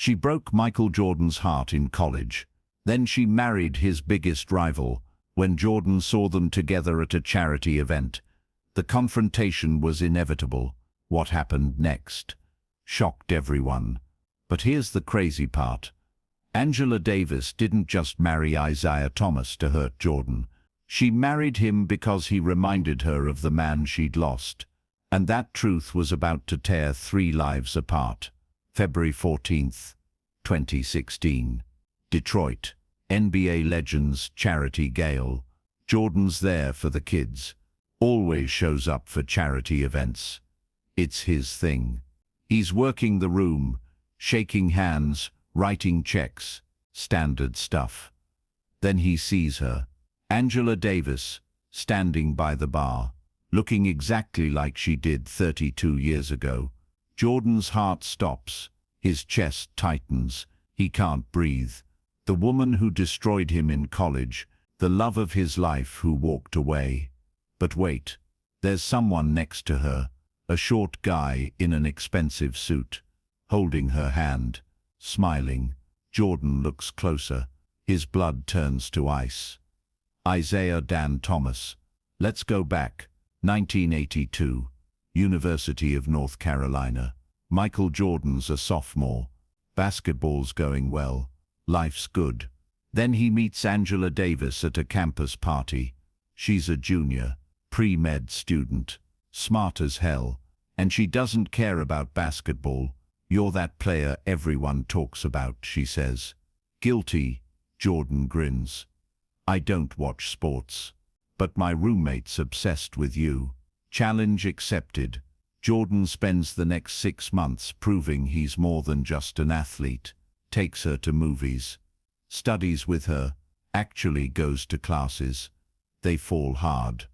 She broke Michael Jordan's heart in college. Then she married his biggest rival when Jordan saw them together at a charity event. The confrontation was inevitable. What happened next shocked everyone. But here's the crazy part. Angela Davis didn't just marry Isaiah Thomas to hurt Jordan. She married him because he reminded her of the man she'd lost. And that truth was about to tear 3 lives apart. February 14th, 2016. Detroit. NBA Legends charity gala. Jordan's there for the kids. Always shows up for charity events. It's his thing. He's working the room, shaking hands, writing checks, standard stuff. Then he sees her, Angela Davis, standing by the bar, looking exactly like she did 32 years ago. Jordan's heart stops, his chest tightens, he can't breathe. The woman who destroyed him in college, the love of his life who walked away. But wait, there's someone next to her, a short guy in an expensive suit, holding her hand, smiling. Jordan looks closer. His blood turns to ice. Isaiah Dan Thomas. Let's go back. 1982. University of North Carolina. Michael Jordan's a sophomore. Basketball's going well. Life's good. Then he meets Angela Davis at a campus party. She's a junior, pre-med student, smart as hell, and she doesn't care about basketball. You're that player everyone talks about, she says. Guilty, Jordan grins. I don't watch sports, but my roommate's obsessed with you. Challenge accepted. Jordan spends the next 6 months proving he's more than just an athlete. Takes her to movies, studies with her, actually goes to classes. They fall hard,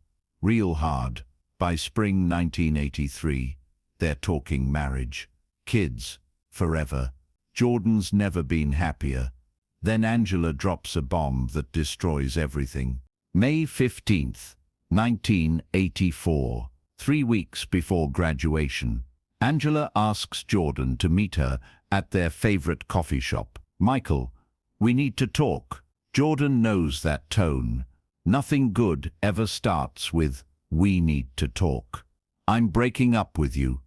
real hard. By spring 1983, they're talking marriage, kids, forever. Jordan's never been happier. Then Angela drops a bomb that destroys everything. May 15th, 1984, 3 weeks before graduation. Angela asks Jordan to meet her at their favorite coffee shop. Michael, we need to talk. Jordan knows that tone. Nothing good ever starts with, we need to talk. I'm breaking up with you.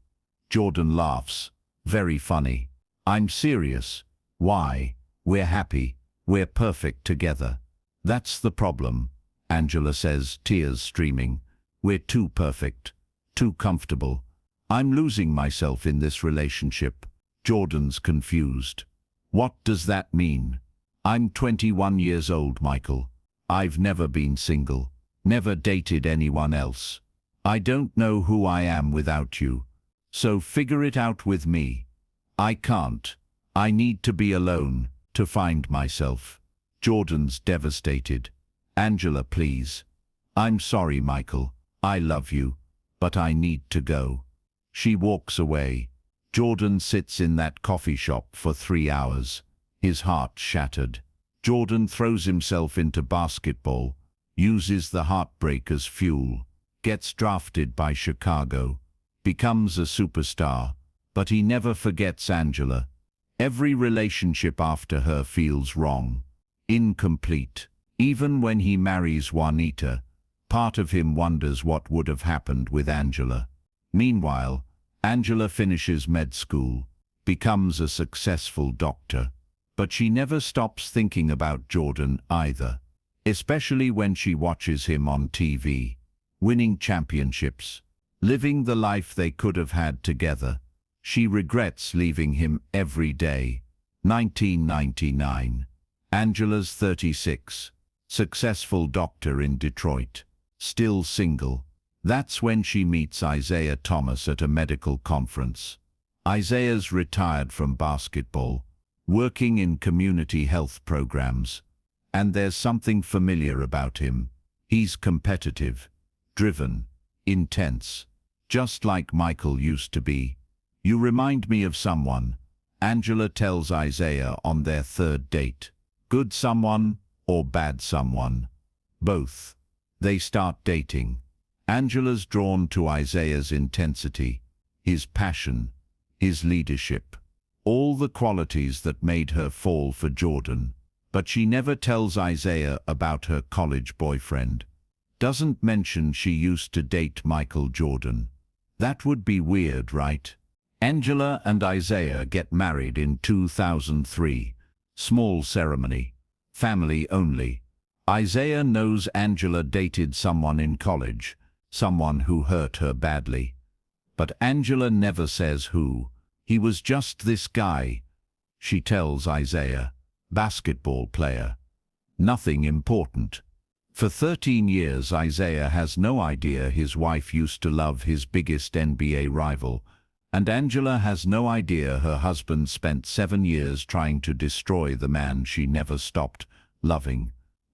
Jordan laughs. Very funny. I'm serious. Why? We're happy. We're perfect together. That's the problem, Angela says, tears streaming. We're too perfect. Too comfortable. I'm losing myself in this relationship. Jordan's confused. What does that mean? I'm 21 years old, Michael. I've never been single. Never dated anyone else. I don't know who I am without you. So figure it out with me. I can't. I need to be alone to find myself. Jordan's devastated. Angela, please. I'm sorry, Michael. I love you, but I need to go. She walks away. Jordan sits in that coffee shop for 3 hours, his heart shattered. Jordan throws himself into basketball, uses the heartbreak as fuel, gets drafted by Chicago, becomes a superstar, but he never forgets Angela. Every relationship after her feels wrong, incomplete. Even when he marries Juanita, part of him wonders what would have happened with Angela. Meanwhile, Angela finishes med school, becomes a successful doctor, but she never stops thinking about Jordan either, especially when she watches him on TV, winning championships, living the life they could have had together. She regrets leaving him every day. 1999. Angela's 36, successful doctor in Detroit, still single. That's when she meets Isaiah Thomas at a medical conference. Isaiah's retired from basketball, working in community health programs. And there's something familiar about him. He's competitive, driven, intense, just like Michael used to be. You remind me of someone, Angela tells Isaiah on their 3rd date. Good someone or bad someone? Both. They start dating. Angela's drawn to Isaiah's intensity, his passion, his leadership. All the qualities that made her fall for Jordan. But she never tells Isaiah about her college boyfriend. Doesn't mention she used to date Michael Jordan. That would be weird, right? Angela and Isaiah get married in 2003. Small ceremony. Family only. Isaiah knows Angela dated someone in college, someone who hurt her badly. But Angela never says who. He was just this guy. She tells Isaiah, basketball player. Nothing important. For 13 years Isaiah has no idea his wife used to love his biggest NBA rival, and Angela has no idea her husband spent 7 years trying to destroy the man she never stopped loving.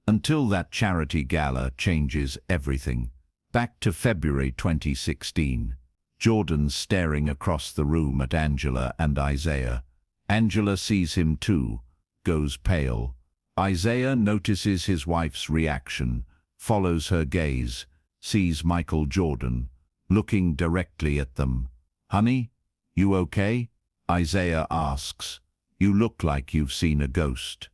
Until that charity gala changes everything. Back to February 2016. Jordan's staring across the room at Angela and Isaiah. Angela sees him too, goes pale. Isaiah notices his wife's reaction, follows her gaze, sees Michael Jordan, looking directly at them. "Honey, you okay?" Isaiah asks. "You look like you've seen a ghost."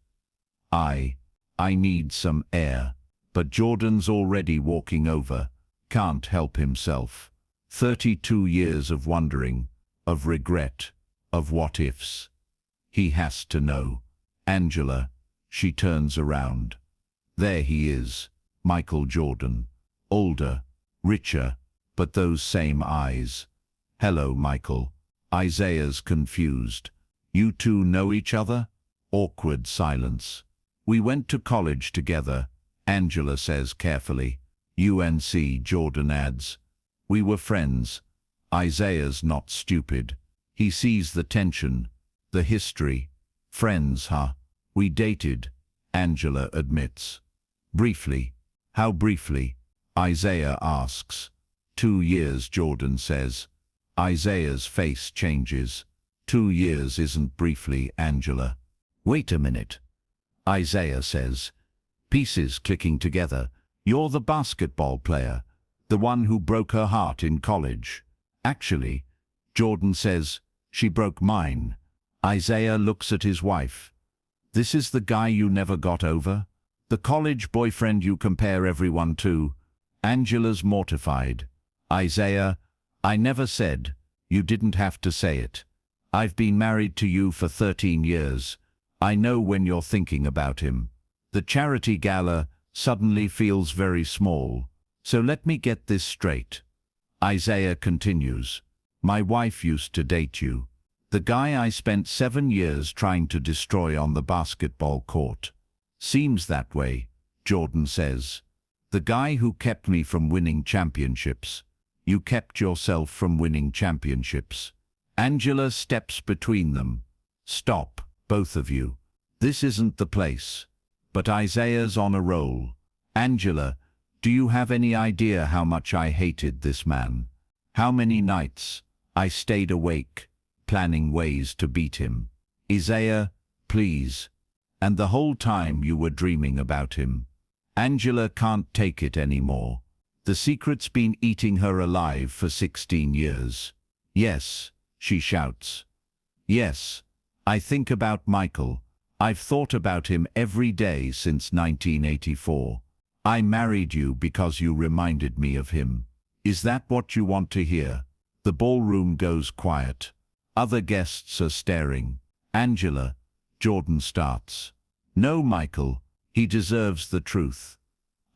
I need some air." But Jordan's already walking over, can't help himself. 32 years of wondering, of regret, of what-ifs. He has to know. "Angela." She turns around. There he is, Michael Jordan. Older, richer, but those same eyes. "Hello, Michael." Isaiah's confused. "You two know each other?" Awkward silence. "We went to college together," Angela says carefully. "UNC," Jordan adds. "We were friends." Isaiah's not stupid. He sees the tension, the history. "Friends, huh?" "We dated," Angela admits. "Briefly." "How briefly?" Isaiah asks. 2 years, Jordan says. Isaiah's face changes. 2 years isn't briefly, Angela. "Wait a minute," Isaiah says. Pieces clicking together. "You're the basketball player, the one who broke her heart in college." "Actually," Jordan says, "she broke mine." Isaiah looks at his wife. "This is the guy you never got over? The college boyfriend you compare everyone to?" Angela's mortified. "Isaiah, I never said. You didn't have to say it. I've been married to you for 13 years. I know when you're thinking about him." The charity gala suddenly feels very small. "So let me get this straight." Isaiah continues. "My wife used to date you. The guy I spent 7 years trying to destroy on the basketball court." "Seems that way," Jordan says. "The guy who kept me from winning championships." "You kept yourself from winning championships." Angela steps between them. "Stop, both of you. This isn't the place." But Isaiah's on a roll. "Angela, do you have any idea how much I hated this man? How many nights I stayed awake, planning ways to beat him? Isaiah, please. And the whole time you were dreaming about him." Angela can't take it anymore. The secret's been eating her alive for 16 years. "Yes," she shouts. "Yes, I think about Michael. I've thought about him every day since 1984. I married you because you reminded me of him. Is that what you want to hear?" The ballroom goes quiet. Other guests are staring. "Angela," Jordan starts. "No, Michael, he deserves the truth."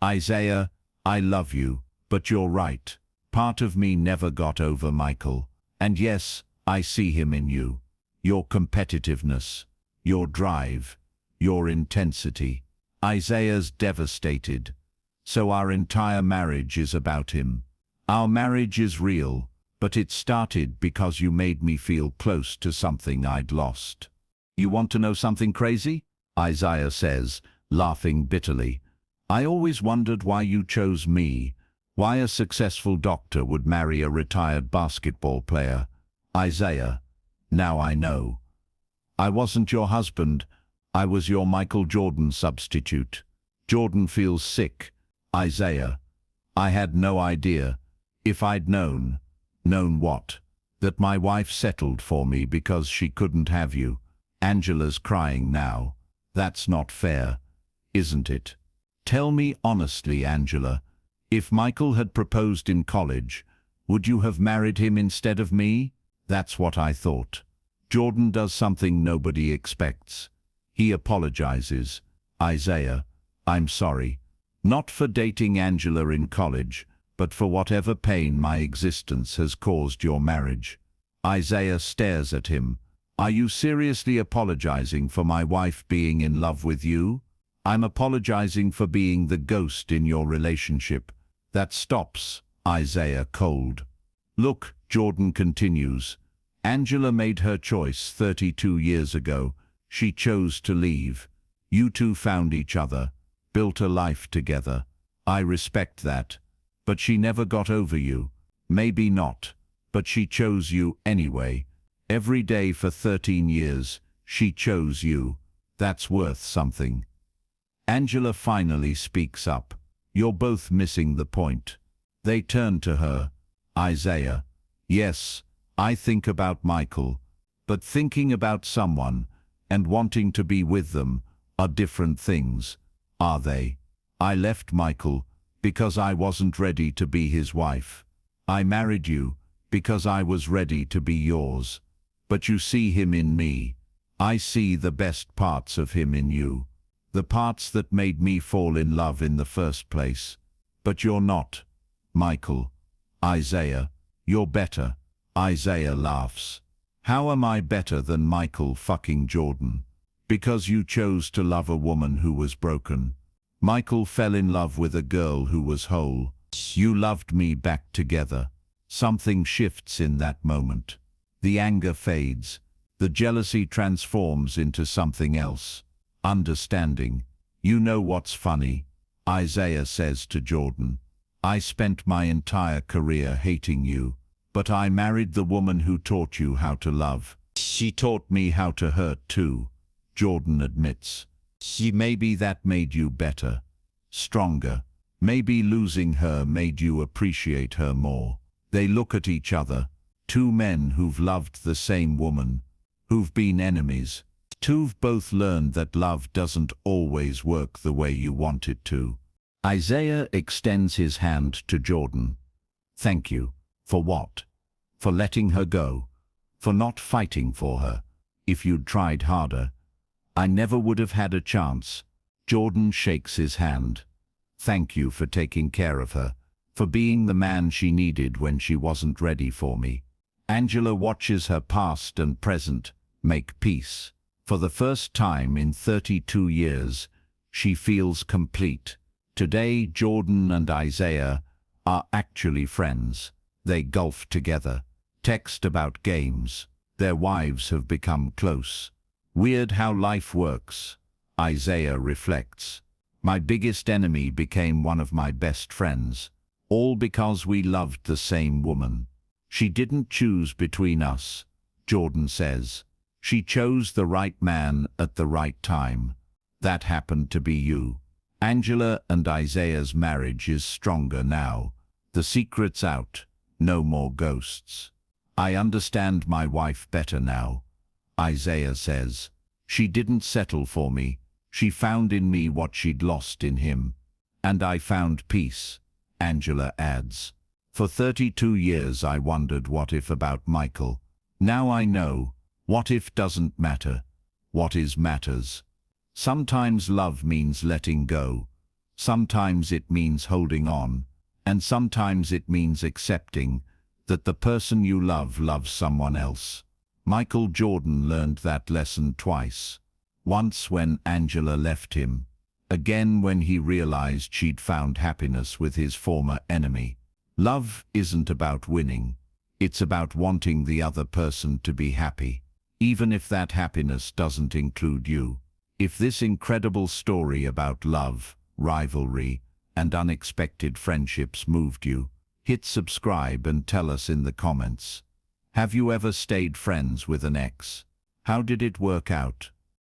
"Isaiah, I love you, but you're right. Part of me never got over Michael. And yes, I see him in you. Your competitiveness, your drive, your intensity." Isaiah's devastated. "So our entire marriage is about him." "Our marriage is real, but it started because you made me feel close to something I'd lost." "You want to know something crazy?" Isaiah says, laughing bitterly. "I always wondered why you chose me, why a successful doctor would marry a retired basketball player. Isaiah, now I know. I wasn't your husband, I was your Michael Jordan substitute." Jordan feels sick. "Isaiah, I had no idea. If I'd known." "Known what?" That my wife settled for me because she couldn't have you. Angela's crying now. That's not fair, isn't it? Tell me honestly, Angela, if Michael had proposed in college, would you have married him instead of me? That's what I thought. Jordan does something nobody expects. He apologizes. Isaiah, I'm sorry. Not for dating Angela in college, but for whatever pain my existence has caused your marriage. Isaiah stares at him. Are you seriously apologizing for my wife being in love with you? I'm apologizing for being the ghost in your relationship. That stops Isaiah cold. Look, Jordan continues. Angela made her choice 32 years ago. She chose to leave. You two found each other, built a life together. I respect that. But she never got over you. Maybe not, but she chose you anyway. Every day for 13 years, she chose you. That's worth something. Angela finally speaks up. You're both missing the point. They turn to her. Isaiah, yes, I think about Michael, but thinking about someone and wanting to be with them are different things, are they? I left Michael because I wasn't ready to be his wife. I married you because I was ready to be yours. But you see him in me. I see the best parts of him in you. The parts that made me fall in love in the first place. But you're not, Michael. Isaiah, you're better. Isaiah laughs. How am I better than Michael fucking Jordan? Because you chose to love a woman who was broken. Michael fell in love with a girl who was whole. You loved me back together. Something shifts in that moment. The anger fades. The jealousy transforms into something else. Understanding. You know what's funny? Isaiah says to Jordan. I spent my entire career hating you, but I married the woman who taught you how to love. She taught me how to hurt too, Jordan admits. Maybe that made you better, stronger. Maybe losing her made you appreciate her more. They look at each other. Two men who've loved the same woman, who've been enemies. Two've both learned that love doesn't always work the way you want it to. Isaiah extends his hand to Jordan. Thank you. For what? For letting her go. For not fighting for her. If you'd tried harder, I never would have had a chance. Jordan shakes his hand. Thank you for taking care of her. For being the man she needed when she wasn't ready for me. Angela watches her past and present make peace. For the first time in 32 years, she feels complete. Today, Jordan and Isaiah are actually friends. They golf together, text about games. Their wives have become close. Weird how life works. Isaiah reflects. My biggest enemy became one of my best friends. All because we loved the same woman. She didn't choose between us, Jordan says. She chose the right man at the right time. That happened to be you. Angela and Isaiah's marriage is stronger now. The secret's out. No more ghosts. I understand my wife better now. Isaiah says. She didn't settle for me. She found in me what she'd lost in him. And I found peace, Angela adds. For 32 years I wondered what if about Michael. Now I know. What if doesn't matter. What is matters. Sometimes love means letting go. Sometimes it means holding on. And sometimes it means accepting that the person you love loves someone else. Michael Jordan learned that lesson twice. Once when Angela left him. Again when he realized she'd found happiness with his former enemy. Love isn't about winning. It's about wanting the other person to be happy. Even if that happiness doesn't include you. If this incredible story about love, rivalry, and unexpected friendships moved you, hit subscribe and tell us in the comments. Have you ever stayed friends with an ex? How did it work out?